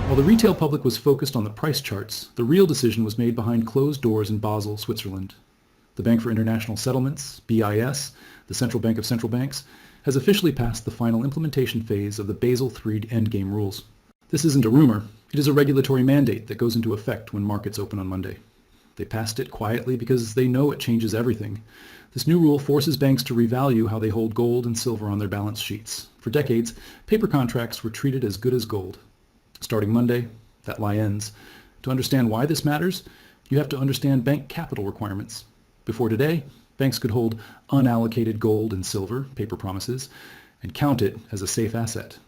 While the retail public was focused on the price charts, the real decision was made behind closed doors in Basel, Switzerland. The Bank for International Settlements, BIS, the central bank of central banks, has officially passed the final implementation phase of the Basel III endgame rules. This isn't a rumor. It is a regulatory mandate that goes into effect when markets open on Monday. They passed it quietly because they know it changes everything. This new rule forces banks to revalue how they hold gold and silver on their balance sheets. For decades, paper contracts were treated as good as gold. Starting Monday, that lie ends. To understand why this matters, you have to understand bank capital requirements. Before today, banks could hold unallocated gold and silver, paper promises, and count it as a safe asset.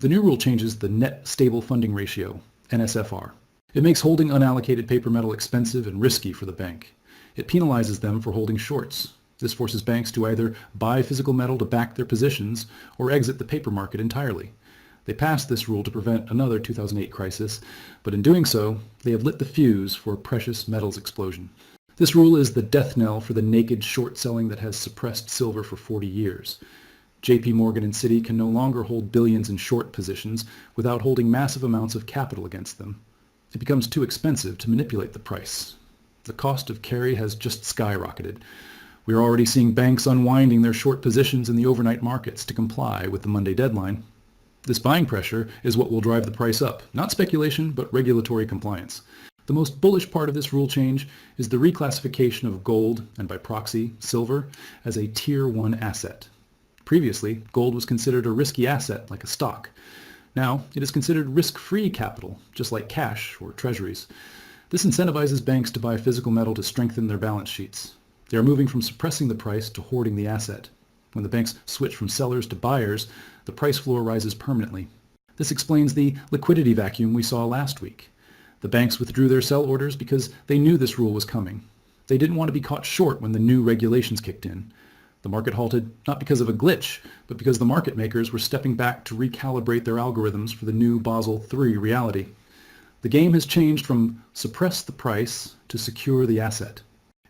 The new rule changes the net stable funding ratio, NSFR. It makes holding unallocated paper metal expensive and risky for the bank. It penalizes them for holding shorts. This forces banks to either buy physical metal to back their positions or exit the paper market entirely. They passed this rule to prevent another 2008 crisis, but in doing so, they have lit the fuse for a precious metals explosion. This rule is the death knell for the naked short selling that has suppressed silver for 40 years. JP Morgan and Citi can no longer hold billions in short positions without holding massive amounts of capital against them. It becomes too expensive to manipulate the price. The cost of carry has just skyrocketed. We are already seeing banks unwinding their short positions in the overnight markets to comply with the Monday deadline. This buying pressure is what will drive the price up, not speculation, but regulatory compliance. The most bullish part of this rule change is the reclassification of gold, and by proxy, silver, as a Tier 1 asset. Previously, gold was considered a risky asset like a stock. Now, it is considered risk-free capital, just like cash or treasuries. This incentivizes banks to buy physical metal to strengthen their balance sheets. They are moving from suppressing the price to hoarding the asset. When the banks switch from sellers to buyers, the price floor rises permanently. This explains the liquidity vacuum we saw last week. The banks withdrew their sell orders because they knew this rule was coming. They didn't want to be caught short when the new regulations kicked in. The market halted not because of a glitch, but because the market makers were stepping back to recalibrate their algorithms for the new Basel III reality. The game has changed from suppress the price to secure the asset.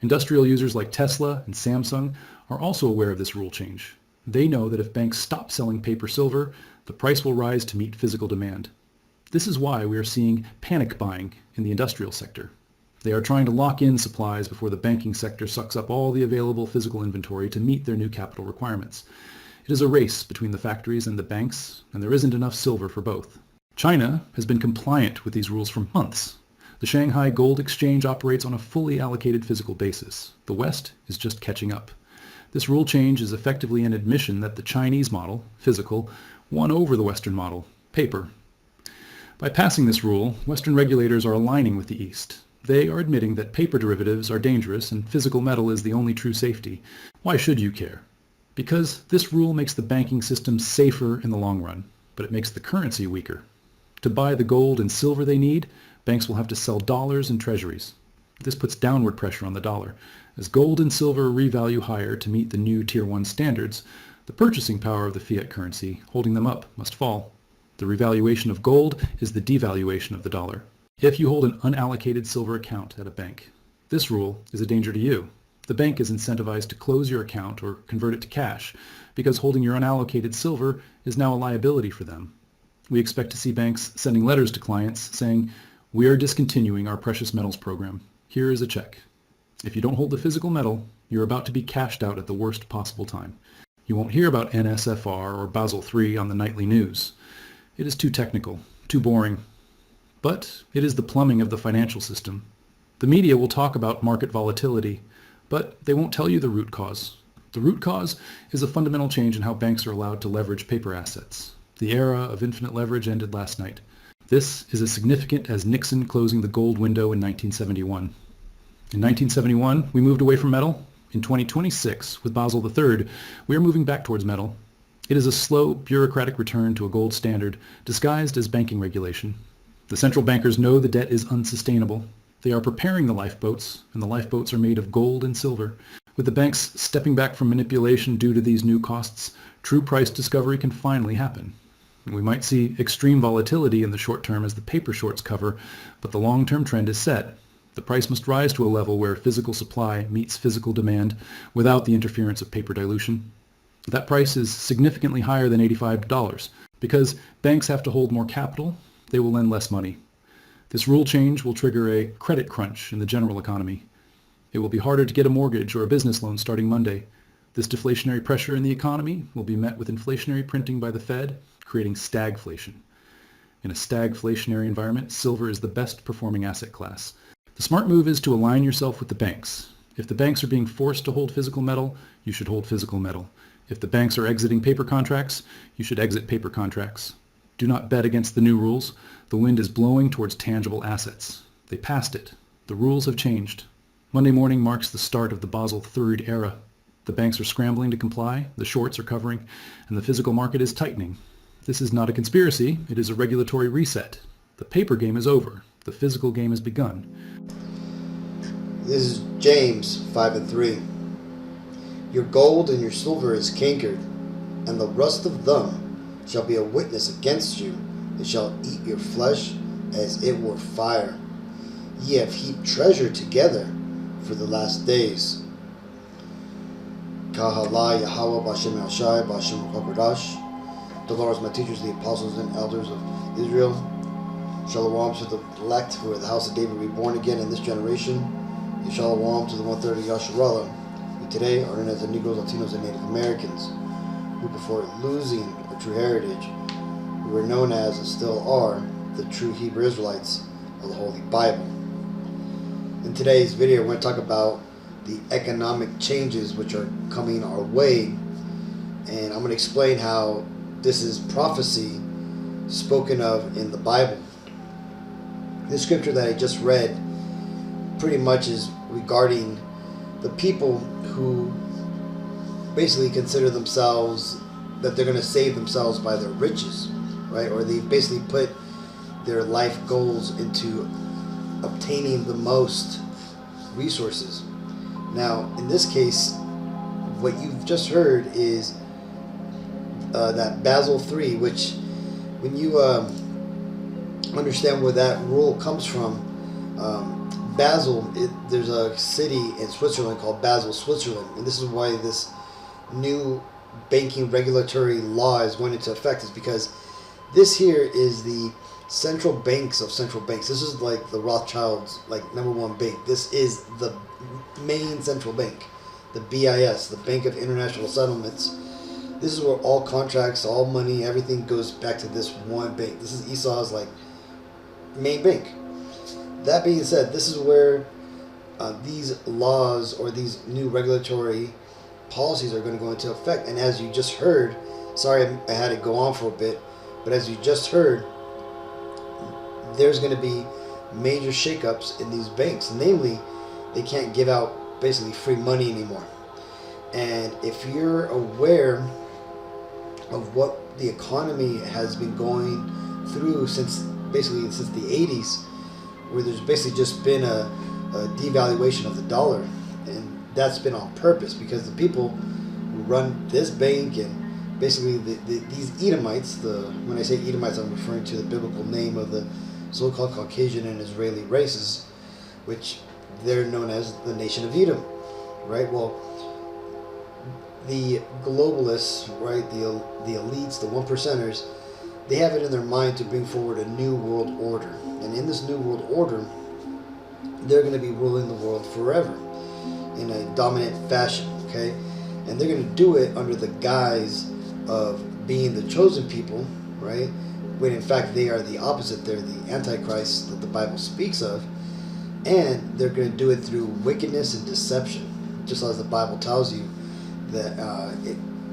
Industrial users like Tesla and Samsung are also aware of this rule change. They know that if banks stop selling paper silver, the price will rise to meet physical demand. This is why we are seeing panic buying in the industrial sector. They are trying to lock in supplies before the banking sector sucks up all the available physical inventory to meet their new capital requirements. It is a race between the factories and the banks, and there isn't enough silver for both. China has been compliant with these rules for months. The Shanghai Gold Exchange operates on a fully allocated physical basis. The West is just catching up. This rule change is effectively an admission that the Chinese model, physical, won over the Western model, paper. By passing this rule, Western regulators are aligning with the East. They are admitting that paper derivatives are dangerous and physical metal is the only true safety. Why should you care? Because this rule makes the banking system safer in the long run, but it makes the currency weaker. To buy the gold and silver they need, banks will have to sell dollars and treasuries. This puts downward pressure on the dollar. As gold and silver revalue higher to meet the new Tier 1 standards, the purchasing power of the fiat currency holding them up must fall. The revaluation of gold is the devaluation of the dollar. If you hold an unallocated silver account at a bank, this rule is a danger to you. The bank is incentivized to close your account or convert it to cash because holding your unallocated silver is now a liability for them. We expect to see banks sending letters to clients saying, "We are discontinuing our precious metals program. Here is a check." If you don't hold the physical metal, you're about to be cashed out at the worst possible time. You won't hear about NSFR or Basel III on the nightly news. It is too technical, too boring. But it is the plumbing of the financial system. The media will talk about market volatility, but they won't tell you the root cause. The root cause is a fundamental change in how banks are allowed to leverage paper assets. The era of infinite leverage ended last night. This is as significant as Nixon closing the gold window in 1971. In 1971, we moved away from metal. In 2026, with Basel III, we are moving back towards metal. It is a slow, bureaucratic return to a gold standard, disguised as banking regulation. The central bankers know the debt is unsustainable. They are preparing the lifeboats, and the lifeboats are made of gold and silver. With the banks stepping back from manipulation due to these new costs, true price discovery can finally happen. We might see extreme volatility in the short term as the paper shorts cover, but the long-term trend is set. The price must rise to a level where physical supply meets physical demand without the interference of paper dilution. That price is significantly higher than $85 because banks have to hold more capital, they will lend less money. This rule change will trigger a credit crunch in the general economy. It will be harder to get a mortgage or a business loan starting Monday. This deflationary pressure in the economy will be met with inflationary printing by the Fed, creating stagflation. In a stagflationary environment, silver is the best performing asset class. The smart move is to align yourself with the banks. If the banks are being forced to hold physical metal, you should hold physical metal. If the banks are exiting paper contracts, you should exit paper contracts. Do not bet against the new rules. The wind is blowing towards tangible assets. They passed it. The rules have changed. Monday morning marks the start of the Basel III era. The banks are scrambling to comply, the shorts are covering, and the physical market is tightening. This is not a conspiracy, it is a regulatory reset. The paper game is over. The physical game has begun. This is James 5:3. Your gold and your silver is cankered, and the rust of them shall be a witness against you. It shall eat your flesh as it were fire. Ye have heaped treasure together for the last days. Kahala Yahweh Bashem El Shai Bashem Chakodash. The Lord is my teachers, the apostles and elders of Israel. Shalom to the elect who are the house of David reborn again in this generation. And shalom to the 130 Yasharallah, who today are known as the Negroes, Latinos, and Native Americans, who before losing a true heritage, who were known as and still are the true Hebrew Israelites of the Holy Bible. In today's video, we're going to talk about the economic changes which are coming our way, and I'm going to explain how this is prophecy spoken of in the Bible. This scripture that I just read pretty much is regarding the people who basically consider themselves that they're going to save themselves by their riches, right? Or they've basically put their life goals into obtaining the most resources. Now, in this case, what you've just heard is that Basel III, which when you understand where that rule comes from, Basel, there's a city in Switzerland called Basel, Switzerland, and this is why this new banking regulatory law is going into effect, is because this here is the central banks of central banks. This is like the Rothschilds, like #1 bank. This is the main central bank, the BIS, the Bank of International Settlements. This is where all contracts, all money, everything goes back to this one bank. This is Esau's like main bank. That being said, this is where these laws or these new regulatory policies are going to go into effect. And as you just heard, sorry I had to go on for a bit, but as you just heard, there's going to be major shakeups in these banks. Namely, they can't give out basically free money anymore. And if you're aware of what the economy has been going through since the 80s, where there's basically just been a devaluation of the dollar, and that's been on purpose because the people who run this bank and basically these Edomites, when I say Edomites, I'm referring to the biblical name of the so-called Caucasian and Israeli races, which they're known as the nation of Edom, right? Well, the globalists, right, the elites, the one percenters, they have it in their mind to bring forward a new world order. And in this new world order, they're going to be ruling the world forever in a dominant fashion, okay? And they're going to do it under the guise of being the chosen people, right? When in fact they are the opposite. They're the Antichrist that the Bible speaks of. And they're going to do it through wickedness and deception, just as the Bible tells you that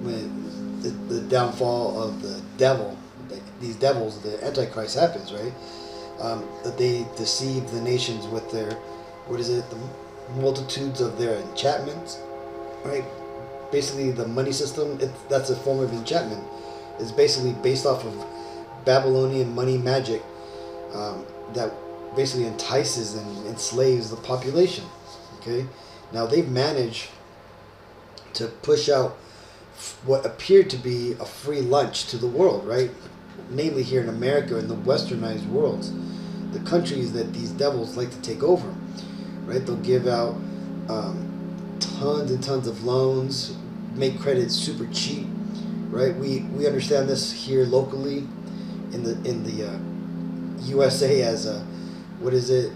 when the downfall of the devil, these devils, the Antichrist happens, right? That they deceive the nations with their, the multitudes of their enchantments, right? Basically, the money system, that's a form of enchantment. It's basically based off of Babylonian money magic that basically entices and enslaves the population, okay? Now, they've managed to push out what appeared to be a free lunch to the world, right? Namely here in America and the westernized worlds, the countries that these devils like to take over, right? They'll give out tons and tons of loans, make credit super cheap, right? We understand this here locally in USA as a, what is it?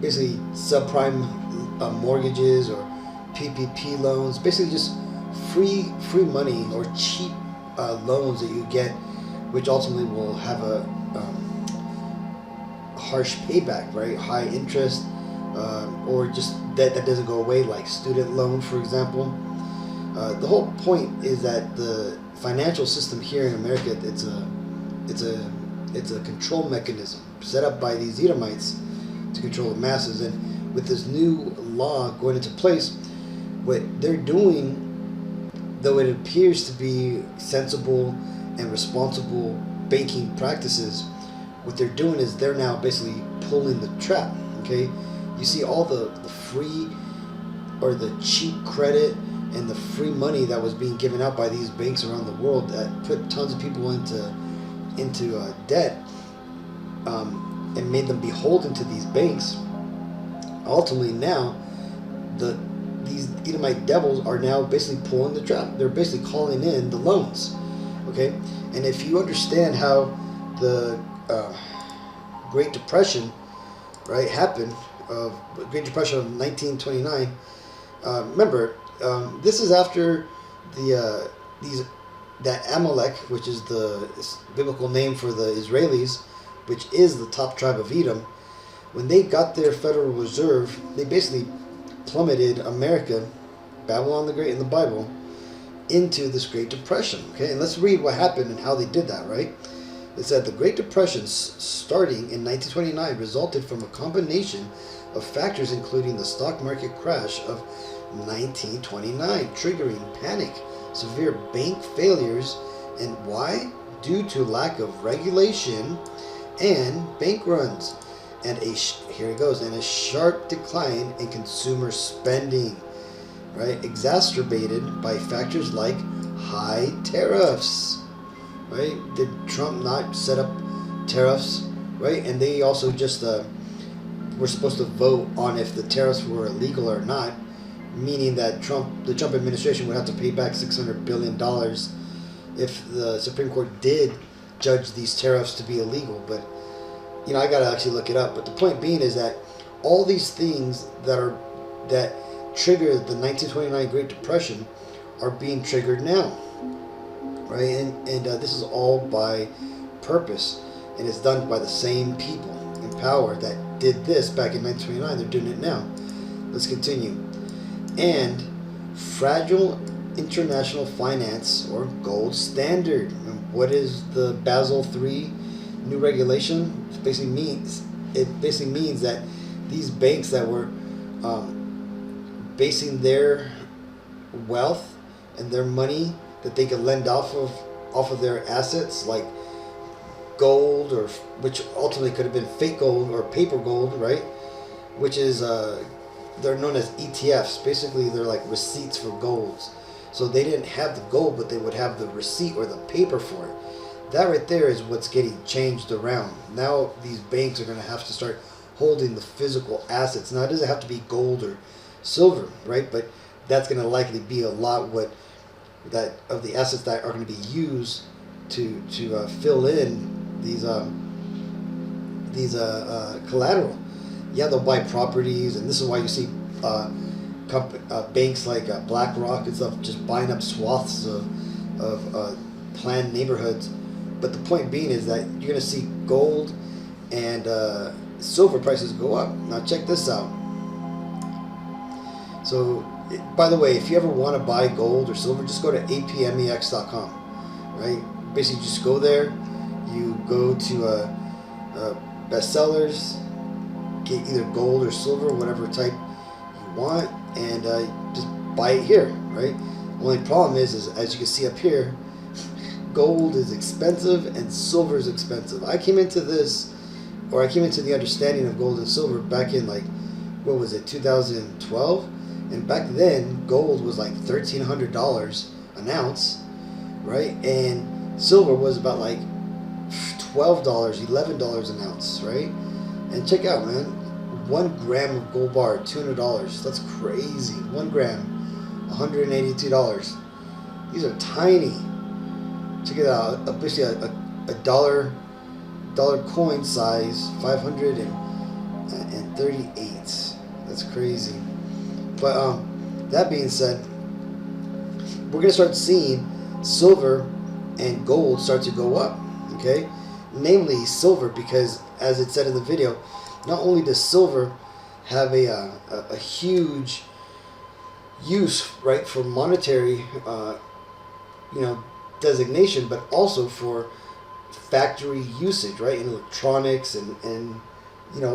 Basically subprime mortgages or PPP loans. Basically just free money or cheap loans that you get, which ultimately will have a harsh payback, right? High interest, or just debt that doesn't go away, like student loan, for example. The whole point is that the financial system here in America, it's a control mechanism set up by these Edomites to control the masses. And with this new law going into place, what they're doing, though it appears to be sensible and responsible banking practices, what they're doing is they're now basically pulling the trap. Okay, you see all the free or the cheap credit and the free money that was being given out by these banks around the world that put tons of people into debt, and made them beholden to these banks. Ultimately, now these Edomite devils are now basically pulling the trap. They're basically calling in the loans. Okay, and if you understand how the Great Depression, right, happened, of Great Depression of 1929. Remember, this is after that Amalek, which is the biblical name for the Israelis, which is the top tribe of Edom. When they got their Federal Reserve, they basically plummeted America, Babylon the Great in the Bible, into this Great Depression. Okay, and let's read what happened and how they did that, right? It said the Great Depression starting in 1929 resulted from a combination of factors including the stock market crash of 1929, triggering panic, severe bank failures, and why? Due to lack of regulation and bank runs, and here it goes, and a sharp decline in consumer spending, right? Exacerbated by factors like high tariffs. Right? Did Trump not set up tariffs, right? And they also just were supposed to vote on if the tariffs were illegal or not, meaning that the Trump administration would have to pay back $600 billion if the Supreme Court did judge these tariffs to be illegal. But, I got to actually look it up. But the point being is that all these things that triggered the 1929 Great Depression are being triggered now. Right, and this is all by purpose, and it's done by the same people in power that did this back in 1929. They're doing it now. Let's continue. And fragile international finance, or gold standard. And what is the Basel III new regulation? It basically means that these banks that were basing their wealth and their money that they could lend off of their assets, like gold, or which ultimately could have been fake gold or paper gold, right? Which is they're known as ETFs. Basically, they're like receipts for golds. So they didn't have the gold, but they would have the receipt or the paper for it. That right there is what's getting changed around. Now these banks are going to have to start holding the physical assets. Now it doesn't have to be gold or silver, right? But that's going to likely be a lot that of the assets that are going to be used to fill in these collateral. Yeah, they'll buy properties, and this is why you see banks like BlackRock and stuff just buying up swaths of planned neighborhoods. But the point being is that you're going to see gold and silver prices go up. Now check this out. So, by the way, if you ever want to buy gold or silver, just go to apmex.com, right? Basically, just go there. You go to bestsellers, get either gold or silver, whatever type you want, and just buy it here, right? Only problem is as you can see up here, gold is expensive and silver is expensive. I came into the understanding of gold and silver back in 2012. And back then, gold was like $1,300 an ounce, right? And silver was about like $12, $11 an ounce, right? And check out, man, 1 gram of gold bar, $200. That's crazy. 1 gram, $182. These are tiny. Check it out. Basically, a dollar dollar coin size 538. That's crazy. But that being said, we're going to start seeing silver and gold start to go up. Okay, namely silver, because as it said in the video, not only does silver have a huge use, right, for monetary designation, but also for factory usage, right, in electronics and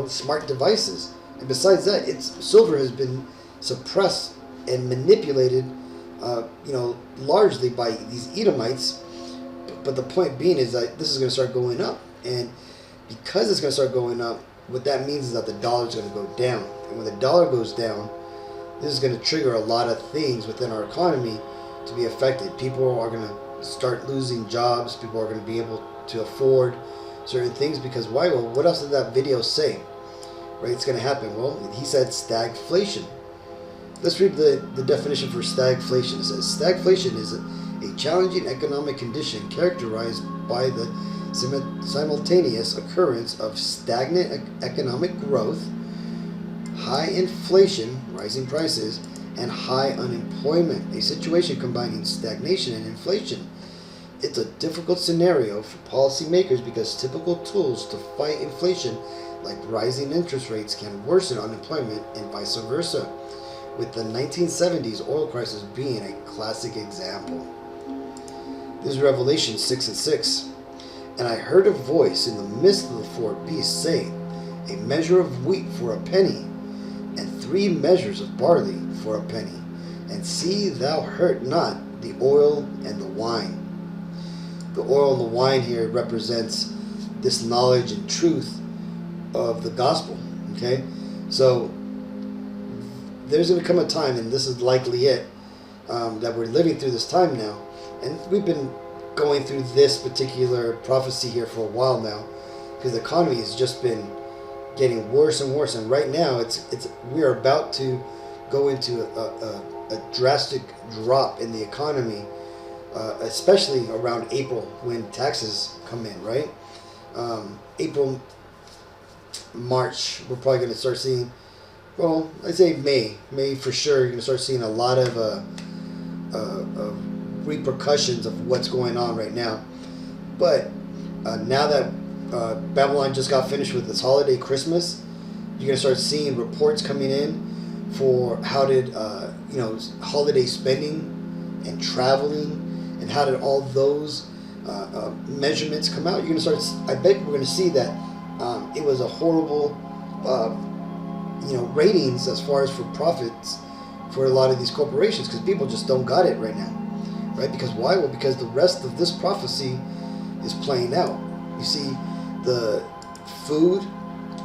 smart devices. And besides that, silver has been suppressed and manipulated largely by these Edomites. But the point being is that this is going to start going up, and because it's going to start going up, what that means is that the dollar is going to go down. And when the dollar goes down, this is going to trigger a lot of things within our economy to be affected. People are going to start losing jobs. People are going to be able to afford certain things because why? Well, what else did that video say? Right? It's going to happen. Well, he said stagflation. Let's read the definition for stagflation. It says stagflation is a challenging economic condition characterized by the simultaneous occurrence of stagnant economic growth, high inflation, rising prices, and high unemployment, a situation combining stagnation and inflation. It's a difficult scenario for policymakers because typical tools to fight inflation, like rising interest rates, can worsen unemployment and vice versa, with the 1970s oil crisis being a classic example. This is Revelation 6:6. And I heard a voice in the midst of the four beasts saying, a measure of wheat for a penny, and 3 measures of barley for a penny, and see thou hurt not the oil and the wine. The oil and the wine here represents this knowledge and truth of the gospel. Okay, so there's going to come a time, and this is likely it, that we're living through this time now, and we've been going through this particular prophecy here for a while now, because the economy has just been getting worse and worse, and right now we are about to go into a drastic drop in the economy, especially around April when taxes come in, right? April, March, we're probably going to start seeing, well, I'd say May for sure, you're going to start seeing a lot of repercussions of what's going on right now. But now that Babylon just got finished with its holiday Christmas, you're going to start seeing reports coming in for how did holiday spending and traveling and how did all those measurements come out. You're going to start, I bet we're going to see that it was a horrible ratings as far as for profits for a lot of these corporations, because people just don't got it right now. Right? Because why? Well, because the rest of this prophecy is playing out. You see, the food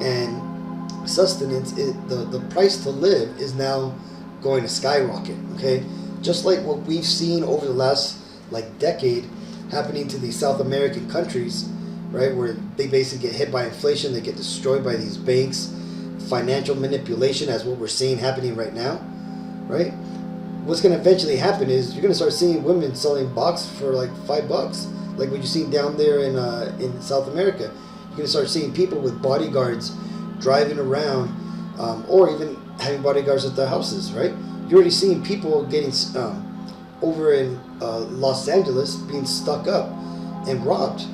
and sustenance, the price to live is now going to skyrocket. Okay, just like what we've seen over the last decade happening to these South American countries, right, where they basically get hit by inflation, they get destroyed by these banks, financial manipulation, as what we're seeing happening right now, right? What's going to eventually happen is you're going to start seeing women selling box for $5, like what you see down there in South America. You're going to start seeing people with bodyguards driving around, or even having bodyguards at their houses, right? You're already seeing people getting over in Los Angeles being stuck up and robbed.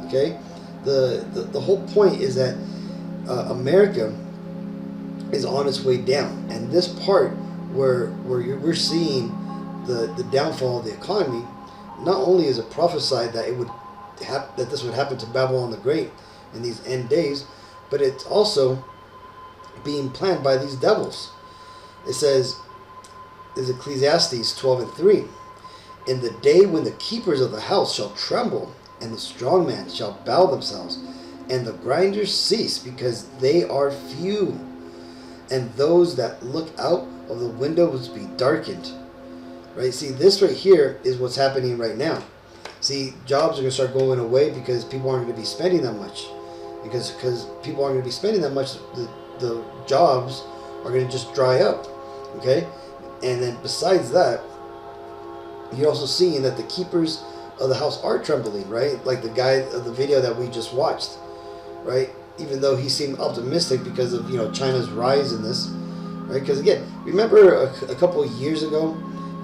Okay, the whole point is that America is on its way down, and this part where we're seeing the downfall of the economy, not only is it prophesied that that this would happen to Babylon the Great in these end days, but it's also being planned by these devils. It says, is Ecclesiastes 12:3, in the day when the keepers of the house shall tremble, and the strong man shall bow themselves, and the grinders cease, because they are few, and those that look out of the windows be darkened. Right? See, this right here is what's happening right now. See, jobs are going to start going away because people aren't going to be spending that much. Because people aren't going to be spending that much, the jobs are going to just dry up. Okay? And then besides that, you're also seeing that the keepers of the house are trembling, right? Like the guy of the video that we just watched. right? Even though he seemed optimistic because of China's rise in this, right? Because again, remember a couple of years ago,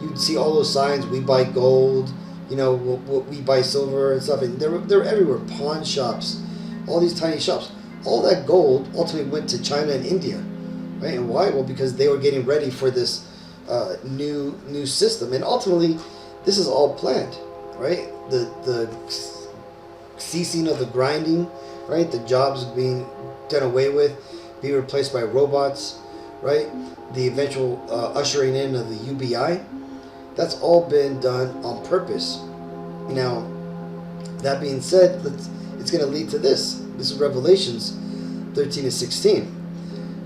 you'd see all those signs: we buy gold, we buy silver and stuff, and they're everywhere. Pawn shops, all these tiny shops. All that gold ultimately went to China and India, right? And why? Well, because they were getting ready for this new system, and ultimately, this is all planned, right? The ceasing of the grinding, right? The jobs being done away with, being replaced by robots, right? The eventual ushering in of the UBI. That's all been done on purpose. Now, that being said, it's going to lead to this. This is Revelations 13-16.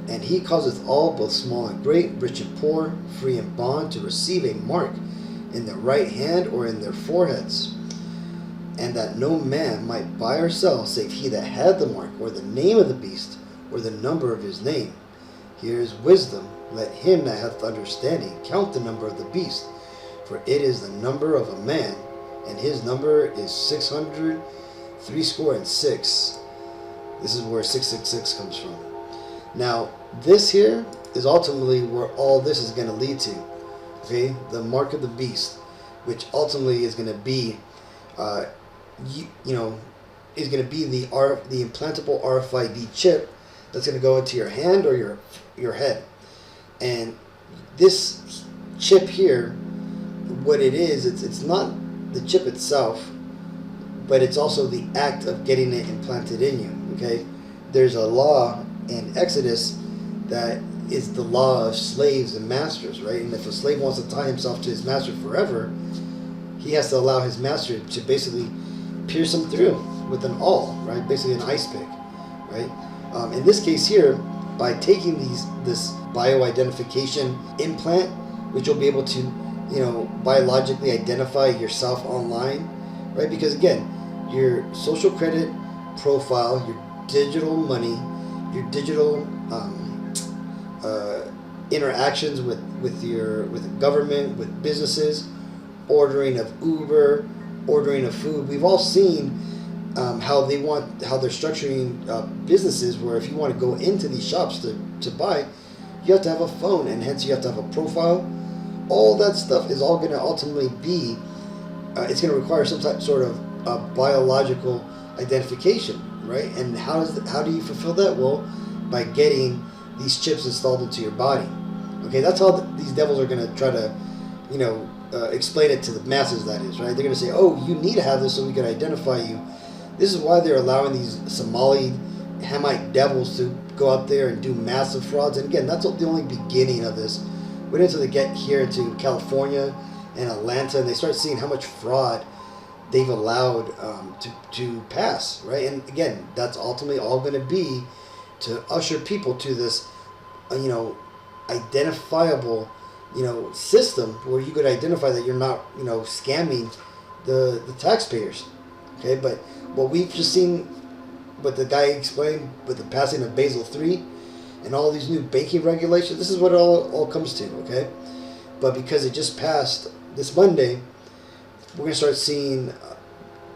And he causeth all, both small and great, rich and poor, free and bond, to receive a mark in their right hand or in their foreheads, and that no man might buy or sell save he that had the mark, or the name of the beast, or the number of his name. Here is wisdom. Let him that hath understanding count the number of the beast, for it is the number of a man, and his number is 666. This is where 666 comes from. Now, this here is ultimately where all this is going to lead to. Okay, the mark of the beast, which ultimately is going to be, is going to be the implantable RFID chip that's going to go into your hand or your head. And this chip here, what it is, it's not the chip itself, but it's also the act of getting it implanted in you. Okay, there's a law in Exodus that is the law of slaves and masters, right? And if a slave wants to tie himself to his master forever, he has to allow his master to basically pierce him through with an awl, right? Basically an ice pick, right? In this case here, by taking this bioidentification implant, which you'll be able to, biologically identify yourself online, right? Because again, your social credit profile, your digital money, your digital interactions with the government, with businesses, ordering of Uber, ordering of food. We've all seen how they're structuring businesses where if you want to go into these shops to buy, you have to have a phone, and hence you have to have a profile. All that stuff is all going to ultimately be, it's going to require some sort of biological identification, right? And how do you fulfill that? Well, by getting these chips installed into your body. Okay, that's how these devils are going to try to, explain it to the masses, that is, right? They're going to say, oh, you need to have this so we can identify you. This is why they're allowing these Somali Hamite devils to go out there and do massive frauds. And again, that's the only beginning of this. Wait until they get here into California and Atlanta, and they start seeing how much fraud they've allowed to pass, right? And again, that's ultimately all going to be to usher people to this, identifiable, system where you could identify that you're not, scamming the taxpayers. Okay, but what we've just seen, what the guy explained with the passing of Basel III and all these new banking regulations, this is what it all comes to. Okay, but because it just passed this Monday, we're going to start seeing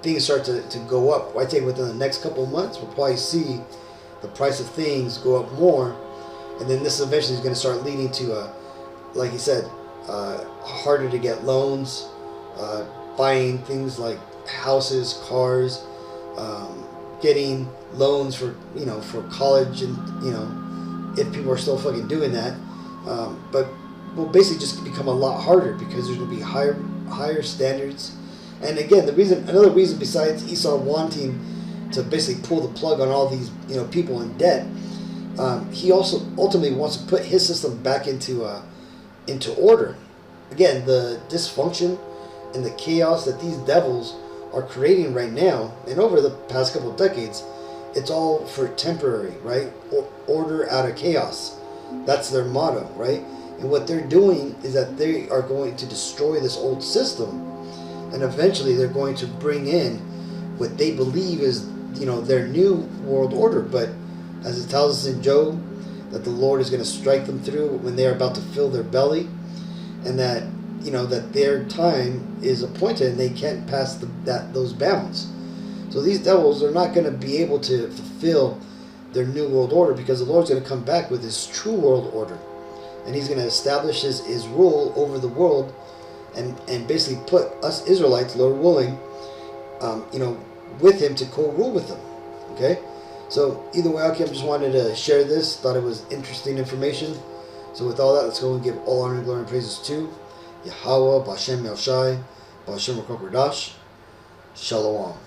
things start to go up. I think within the next couple of months, we'll probably see the price of things go up more, and then this eventually is going to start leading to like you said, harder to get loans, buying things like houses, cars, getting loans for college, and if people are still fucking doing that, but will basically just become a lot harder because there's going to be higher standards. And again, another reason besides Esau wanting to basically pull the plug on all these people in debt, he also ultimately wants to put his system back into order. Again, the dysfunction and the chaos that these devils are creating right now, and over the past couple of decades, it's all for temporary, right? Order out of chaos. That's their motto, right? And what they're doing is that they are going to destroy this old system, and eventually they're going to bring in what they believe is, their new world order. But as it tells us in Job, that the Lord is going to strike them through when they are about to fill their belly, and that that their time is appointed and they can't pass those bounds. So these devils are not going to be able to fulfill their new world order, because the Lord's going to come back with his true world order. And he's going to establish his rule over the world, and basically put us Israelites, Lord willing, with him to co-rule with him. Okay? So either way, okay, I just wanted to share this. Thought it was interesting information. So with all that, let's go and give all honor and glory and praises to Yahweh, B'Hashem Yahushai, B'Hashem Rakakwadash. Shalom.